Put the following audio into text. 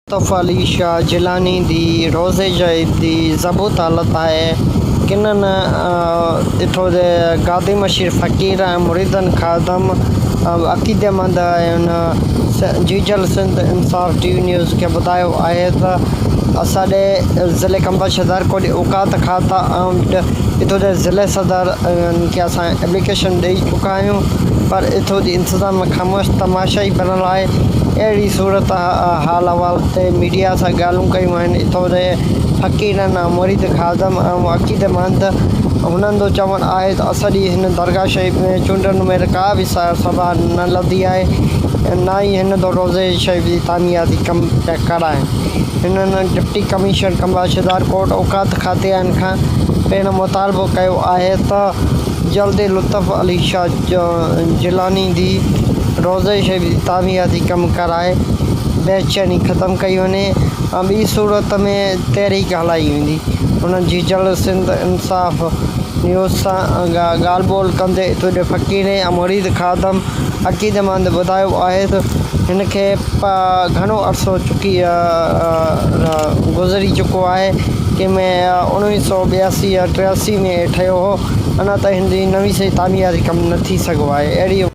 मुस्तफ़ा अली शाह जिलानी दी रोज़े दी ज़बूत हालत है किन्हनि इथों जे गादी मशीर फ़क़ीर ऐं मुरीदन खादम अक़ीदेमंद ऐं जीजल सिंध इंसाफ़ टीवी न्यूज़ खे ॿुधायो आहे त असांजे ज़िले कंबा शहर को औकात खाता ऐं इथों जे ज़िले सदर खे असां एप्लीकेशन ॾेई चुका आहियूं पर इथों जी इंतज़ाम ख़ामोश तमाशाई बनल आहे। अहिड़ी सूरत हाल अहवाल ते मीडिया सां ॻाल्हियूं कयूं आहिनि। इथों जे फ़क़ीरनि मुरीद खादम ऐं अक़ीदेमंद हुननि जो चवणु आहे त असांजी हिन दरगाह शरीफ़ में चूंडनि में का बि सभा न लधी आहे, न ई हिन दो रोज़े शरीफ़ जी तामीराती कम पिया कराइनि। हिननि डिप्टी कमिशनर कंबा शहर कोट औकात खाते खां पहिरियों मुतालबो कयो आहे त जल्दी लुत्फ़ अली शाह जिलानी दी रोज़े शरीफ़ जी तामीराती कम कराए बेचैनी ख़त्म कई वञे ऐं ॿी सूरत में तहरीक हलाई वेंदी। हुननि जीजल सिंध इंसाफ़ न्यूज़ सां ॻाल्हि ॿोल कंदे इथों जे फ़क़ीर ऐं मुरीद खादम अक़ीदेमंद ॿुधायो आहे त हिन खे घणो अरसो गुज़री चुको आहे कि में 1982 या 83 में ठहियो हो, अञा त हिन जी नवीं सही तामीराती कमु न थी सघो आहे। अहिड़ी